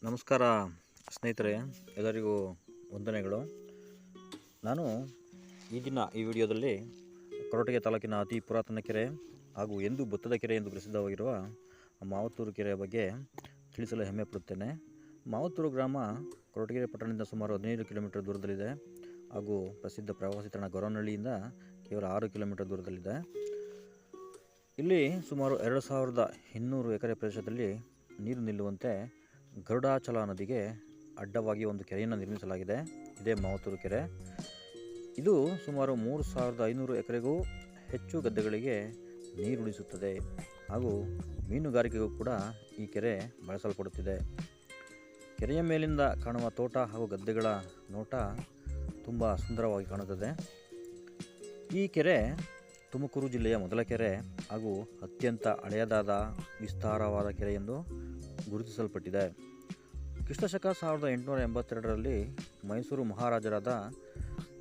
ನಮಸ್ಕಾರ ಸ್ನೇಹಿತರೆ, ಎಲ್ಲರಿಗೂ ವಂದನೆಗಳು. ನಾನು ಈ ವಿಡಿಯೋದಲ್ಲಿ ಕೊರಟಗೆ ತಾಲೂಕಿನ ಅತಿ ಪುರಾತನ ಕೆರೆ ಹಾಗೂ ಎಂದು ಭತ್ತದ ಕೆರೆ ಎಂದು ಪ್ರಸಿದ್ಧವಾಗಿರುವ ಮಾವತ್ತೂರು ಕೆರೆಯ ಬಗ್ಗೆ ತಿಳಿಸಲು ಹೆಮ್ಮೆ ಪಡುತ್ತೇನೆ. ಮಾವತ್ತೂರು ಗ್ರಾಮ ಕೊರಟಗೆರೆ ಪಟ್ಟಣದಿಂದ ಸುಮಾರು 15 ಕಿಲೋಮೀಟರ್ ದೂರದಲ್ಲಿದೆ ಹಾಗೂ ಪ್ರಸಿದ್ಧ ಪ್ರವಾಸಿ ತಾಣ ಗೊರವನಹಳ್ಳಿಯಿಂದ ಕೇವಲ 6 ಕಿಲೋಮೀಟರ್ ದೂರದಲ್ಲಿದೆ. ಇಲ್ಲಿ ಸುಮಾರು 2200 ಎಕರೆ ಪ್ರದೇಶದಲ್ಲಿ ನೀರು ನಿಲ್ಲುವಂತೆ ಗರುಡಾಚಲ ನದಿಗೆ ಅಡ್ಡವಾಗಿ ಒಂದು ಕೆರೆಯನ್ನು ನಿರ್ಮಿಸಲಾಗಿದೆ. ಇದೇ ಮಾವತ್ತೂರು ಕೆರೆ. ಇದು ಸುಮಾರು 3500 ಎಕರೆಗೂ ಹೆಚ್ಚು ಗದ್ದೆಗಳಿಗೆ ನೀರುಣಿಸುತ್ತದೆ ಹಾಗೂ ಮೀನುಗಾರಿಕೆಗೂ ಕೂಡ ಈ ಕೆರೆ ಬಳಸಲ್ಪಡುತ್ತಿದೆ. ಕೆರೆಯ ಮೇಲಿಂದ ಕಾಣುವ ತೋಟ ಹಾಗೂ ಗದ್ದೆಗಳ ನೋಟ ತುಂಬ ಸುಂದರವಾಗಿ ಕಾಣುತ್ತದೆ. ಈ ಕೆರೆ ತುಮಕೂರು ಜಿಲ್ಲೆಯ ಮೊದಲ ಕೆರೆ ಹಾಗೂ ಅತ್ಯಂತ ಹಳೆಯದಾದ ವಿಸ್ತಾರವಾದ ಕೆರೆ ಎಂದು ಗುರುತಿಸಲ್ಪಟ್ಟಿದೆ. ಕ್ರಿಸ್ತಶಕ 1882ರಲ್ಲಿ ಮೈಸೂರು ಮಹಾರಾಜರಾದ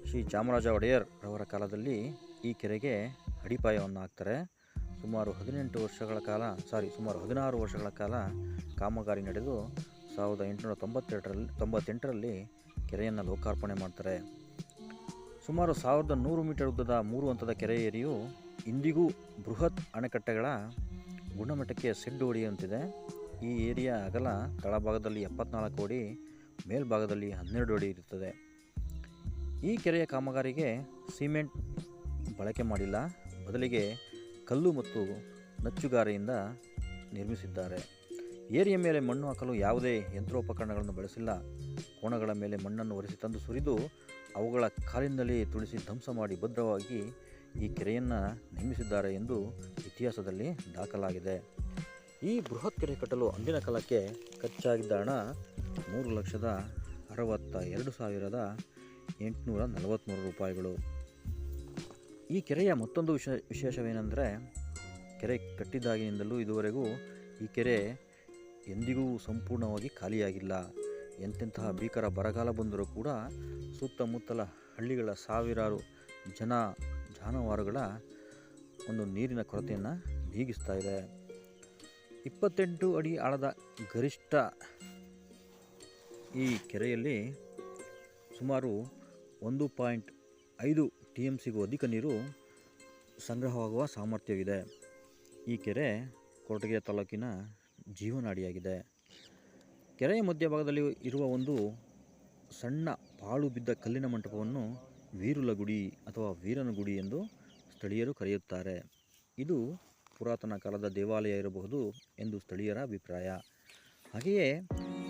ಶ್ರೀ ಚಾಮರಾಜ ಒಡೆಯರ್ ರವರ ಕಾಲದಲ್ಲಿ ಈ ಕೆರೆಗೆ ಅಡಿಪಾಯವನ್ನು ಹಾಕ್ತಾರೆ. ಸುಮಾರು 16 ವರ್ಷಗಳ ಕಾಲ ಕಾಮಗಾರಿ ನಡೆದು 1898ರಲ್ಲಿ ಕೆರೆಯನ್ನು ಲೋಕಾರ್ಪಣೆ ಮಾಡ್ತಾರೆ. ಸುಮಾರು 1100 ಮೀಟರ್ ಉದ್ದದ 3 ಹಂತದ ಕೆರೆ ಏರಿಯು ಇಂದಿಗೂ ಬೃಹತ್ ಅಣೆಕಟ್ಟೆಗಳ ಗುಣಮಟ್ಟಕ್ಕೆ ಸೆಡ್ಡು ಹೊಡೆಯುವಂತಿದೆ. ಈ ಏರಿಯಾ ಅಗಲ ತಳಭಾಗದಲ್ಲಿ 74 ಅಡಿ, ಮೇಲ್ಭಾಗದಲ್ಲಿ 12 ಅಡಿ ಇರುತ್ತದೆ. ಈ ಕೆರೆಯ ಕಾಮಗಾರಿಗೆ ಸಿಮೆಂಟ್ ಬಳಕೆ ಮಾಡಿಲ್ಲ, ಬದಲಿಗೆ ಕಲ್ಲು ಮತ್ತು ನಚ್ಚುಗಾರೆಯಿಂದ ನಿರ್ಮಿಸಿದ್ದಾರೆ. ಏರಿಯ ಮೇಲೆ ಮಣ್ಣು ಹಾಕಲು ಯಾವುದೇ ಯಂತ್ರೋಪಕರಣಗಳನ್ನು ಬಳಸಿಲ್ಲ. ಕೋಣಗಳ ಮೇಲೆ ಮಣ್ಣನ್ನು ಒರೆಸಿ ತಂದು ಸುರಿದು ಅವುಗಳ ಕಾಲಿನಲ್ಲಿ ತುಳಿಸಿ ಧ್ವಂಸ ಮಾಡಿ ಭದ್ರವಾಗಿ ಈ ಕೆರೆಯನ್ನು ನಿರ್ಮಿಸಿದ್ದಾರೆ ಎಂದು ಇತಿಹಾಸದಲ್ಲಿ ದಾಖಲಾಗಿದೆ. ಈ ಬೃಹತ್ ಕೆರೆ ಕಟ್ಟಲು ಅಂದಿನ ಕಾಲಕ್ಕೆ ಖರ್ಚಾಗಿದ್ದ ಹಣ 3,62,843 ರೂಪಾಯಿಗಳು. ಈ ಕೆರೆಯ ಮತ್ತೊಂದು ವಿಶೇಷವೇನೆಂದರೆ, ಕೆರೆ ಕಟ್ಟಿದಾಗಿನಿಂದಲೂ ಇದುವರೆಗೂ ಈ ಕೆರೆ ಎಂದಿಗೂ ಸಂಪೂರ್ಣವಾಗಿ ಖಾಲಿಯಾಗಿಲ್ಲ. ಎಂತೆಂತಹ ಭೀಕರ ಬರಗಾಲ ಬಂದರೂ ಕೂಡ ಸುತ್ತಮುತ್ತಲ ಹಳ್ಳಿಗಳ ಸಾವಿರಾರು ಜಾನುವಾರುಗಳ ಒಂದು ನೀರಿನ ಕೊರತೆಯನ್ನು ನೀಗಿಸ್ತಾ ಇದೆ. 28 ಅಡಿ ಆಳದ ಗರಿಷ್ಠ ಈ ಕೆರೆಯಲ್ಲಿ ಸುಮಾರು 1.5 TMCಗೂ ಅಧಿಕ ನೀರು ಸಂಗ್ರಹವಾಗುವ ಸಾಮರ್ಥ್ಯವಿದೆ. ಈ ಕೆರೆ ಕೊರಟಗೆರೆ ತಾಲೂಕಿನ ಜೀವನಾಡಿಯಾಗಿದೆ. ಕೆರೆಯ ಮಧ್ಯಭಾಗದಲ್ಲಿ ಇರುವ ಒಂದು ಸಣ್ಣ ಪಾಳು ಬಿದ್ದ ಕಲ್ಲಿನ ಮಂಟಪವನ್ನು ವೀರುಲ ಗುಡಿ ಅಥವಾ ವೀರನ ಗುಡಿ ಎಂದು ಸ್ಥಳೀಯರು ಕರೆಯುತ್ತಾರೆ. ಇದು ಪುರಾತನ ಕಾಲದ ದೇವಾಲಯ ಇರಬಹುದು ಎಂದು ಸ್ಥಳೀಯರ ಅಭಿಪ್ರಾಯ. ಹಾಗೆಯೇ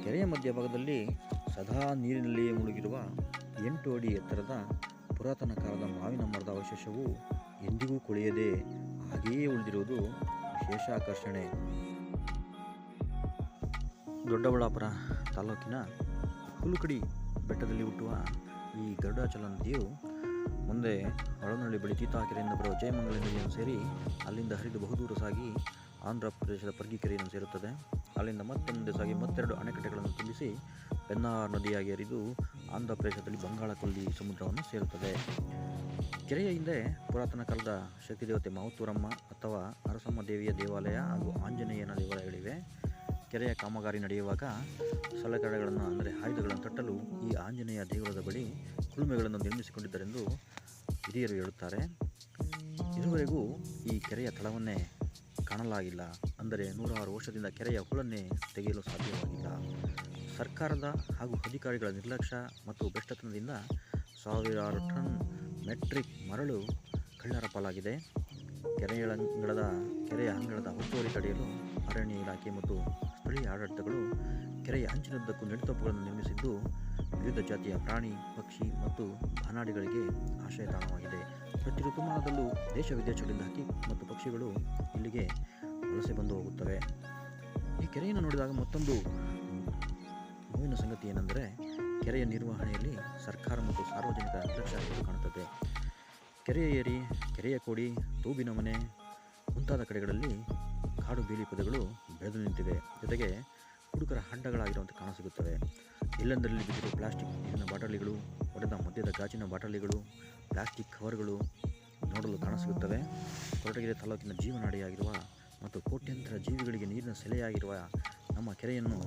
ಕೆರೆಯ ಮಧ್ಯಭಾಗದಲ್ಲಿ ಸದಾ ನೀರಿನಲ್ಲಿಯೇ ಮುಳುಗಿರುವ 8 ಅಡಿ ಎತ್ತರದ ಪುರಾತನ ಕಾಲದ ಮಾವಿನ ಮರದ ಅವಶೇಷವು ಎಂದಿಗೂ ಕೊಳೆಯದೆ ಹಾಗೆಯೇ ಉಳಿದಿರುವುದು ವಿಶೇಷ ಆಕರ್ಷಣೆ. ದೊಡ್ಡಬಳ್ಳಾಪುರ ತಾಲೂಕಿನ ಹುಲುಕಡಿ ಬೆಟ್ಟದಲ್ಲಿ ಹುಟ್ಟುವ ಈ ಗರುಡಾಚಲ ನದಿಯು ಮುಂದೆ ಹೊಳನಹಳ್ಳಿ ಬಳಿ ತೀತಾಕೆರೆಯಿಂದ ಬರುವ ಜಯಮಂಗಲ ನದಿಯನ್ನು ಸೇರಿ ಅಲ್ಲಿಂದ ಹರಿದು ಬಹುದೂರ ಸಾಗಿ ಆಂಧ್ರ ಪ್ರದೇಶದ ಪರ್ಗಿ ಕೆರೆಯನ್ನು ಸೇರುತ್ತದೆ. ಅಲ್ಲಿಂದ ಮತ್ತೆ ಮುಂದೆ ಸಾಗಿ ಮತ್ತೆರಡು ಅಣೆಕಟ್ಟೆಗಳನ್ನು ತುಂಬಿಸಿ ಪೆನ್ನಾರ್ ನದಿಯಾಗಿ ಹರಿದು ಆಂಧ್ರ ಪ್ರದೇಶದಲ್ಲಿ ಬಂಗಾಳಕೊಲ್ಲಿ ಸಮುದ್ರವನ್ನು ಸೇರುತ್ತದೆ. ಕೆರೆಯ ಹಿಂದೆ ಪುರಾತನ ಕಾಲದ ಶಕ್ತಿ ದೇವತೆ ಮಾವತ್ತೂರಮ್ಮ ಅಥವಾ ಅರಸಮ್ಮ ದೇವಿಯ ದೇವಾಲಯ ಹಾಗೂ ಆಂಜನೇಯನ ದೇವಾಲಯಗಳಿವೆ. ಕೆರೆಯ ಕಾಮಗಾರಿ ನಡೆಯುವಾಗ ಸಲಕರಣೆಗಳನ್ನು ಅಂದರೆ ಆಯುಧಗಳನ್ನು ತಟ್ಟಲು ಈ ಆಂಜನೇಯ ದೇಗುಲದ ಬಳಿ ಕುಲುಮೆಗಳನ್ನು ನಿರ್ಮಿಸಿಕೊಂಡಿದ್ದರೆಂದು ಹಿರಿಯರು ಹೇಳುತ್ತಾರೆ. ಇದುವರೆಗೂ ಈ ಕೆರೆಯ ತಳವನ್ನೇ ಕಾಣಲಾಗಿಲ್ಲ. ಅಂದರೆ 106 ವರ್ಷದಿಂದ ಕೆರೆಯ ಹೂಳನ್ನೇ ತೆಗೆಯಲು ಸಾಧ್ಯವಾಗಿಲ್ಲ. ಸರ್ಕಾರದ ಹಾಗೂ ಅಧಿಕಾರಿಗಳ ನಿರ್ಲಕ್ಷ್ಯ ಮತ್ತು ಭ್ರಷ್ಟತನದಿಂದ ಸಾವಿರಾರು ಟನ್ ಮೆಟ್ರಿಕ್ ಮರಳು ಕಳ್ಳರ ಪಾಲಾಗಿದೆ. ಕೆರೆಯ ಅಂಗಳದ ಒತ್ತುವರಿ ತಡೆಯಲು ಅರಣ್ಯ ಇಲಾಖೆ ಮತ್ತು ಸ್ಥಳೀಯ ಆಡಳಿತಗಳು ಕೆರೆಯ ಅಂಚಿನುದ್ದಕ್ಕೂ ನೆಡುತಪ್ಪುಗಳನ್ನು ನಿರ್ಮಿಸಿದ್ದು ವಿವಿಧ ಜಾತಿಯ ಪ್ರಾಣಿ, ಪಕ್ಷಿ ಮತ್ತು ಬಾನಾಡಿಗಳಿಗೆ ಆಶ್ರಯ ತಾಣವಾಗಿದೆ. ಪ್ರತಿ ಋತುಮಾನದಲ್ಲೂ ದೇಶ ವಿದೇಶಗಳಿಂದ ಹಕ್ಕಿ ಮತ್ತು ಪಕ್ಷಿಗಳು ಇಲ್ಲಿಗೆ ವಲಸೆ ಬಂದು ಹೋಗುತ್ತವೆ. ಈ ಕೆರೆಯನ್ನು ನೋಡಿದಾಗ ಮತ್ತೊಂದು ನೋವಿನ ಸಂಗತಿ ಏನೆಂದರೆ, ಕೆರೆಯ ನಿರ್ವಹಣೆಯಲ್ಲಿ ಸರ್ಕಾರ ಮತ್ತು ಸಾರ್ವಜನಿಕ ನಿರ್ಲಕ್ಷ್ಯ ಕಾಣುತ್ತದೆ. ಕೆರೆಯ ಏರಿ, ಕೆರೆಯ ಕೋಡಿ, ತೂಬಿನ ಮನೆ ಮುಂತಾದ ಕಡೆಗಳಲ್ಲಿ ಕಾಡು ಬೇಲಿ ಪೊದೆಗಳು ಬೆಳೆದು ನಿಂತಿವೆ. ಜೊತೆಗೆ ಹುಡುಗರ ಅಡ್ಡಗಳಾಗಿರುವಂತೆ ಕಾಣಸಿಗುತ್ತವೆ. ಎಲ್ಲೆಂದರಲ್ಲಿ ಬಿದ್ದಿರುವ ಪ್ಲಾಸ್ಟಿಕ್ ನೀರಿನ ಬಾಟಲಿಗಳು, ಒಡೆದ ಮದ್ಯದ ಗಾಜಿನ ಬಾಟಲಿಗಳು, ಪ್ಲಾಸ್ಟಿಕ್ ಕವರ್ಗಳು ನೋಡಲು ಕಾಣಸಿಗುತ್ತವೆ. ಕೊರಟಗೆರೆ ತಾಲೂಕಿನ ಜೀವನಾಡಿಯಾಗಿರುವ ಮತ್ತು ಕೋಟ್ಯಂತರ ಜೀವಿಗಳಿಗೆ ನೀರಿನ ಸೆಲೆಯಾಗಿರುವ ನಮ್ಮ ಕೆರೆಯನ್ನು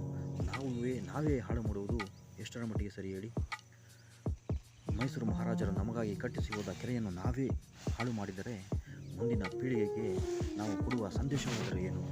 ನಾವೇ ಹಾಳು ಮಾಡುವುದು ಎಷ್ಟರ ಮಟ್ಟಿಗೆ ಸರಿ ಹೇಳಿ? ಮೈಸೂರು ಮಹಾರಾಜರು ನಮಗಾಗಿ ಕಟ್ಟಿಸಿ ಹೋದ ಕೆರೆಯನ್ನು ನಾವೇ ಹಾಳು ಮಾಡಿದರೆ ಮುಂದಿನ ಪೀಳಿಗೆಗೆ ನಾವು ಕೊಡುವ ಸಂದೇಶವಾದರೆ ಏನು?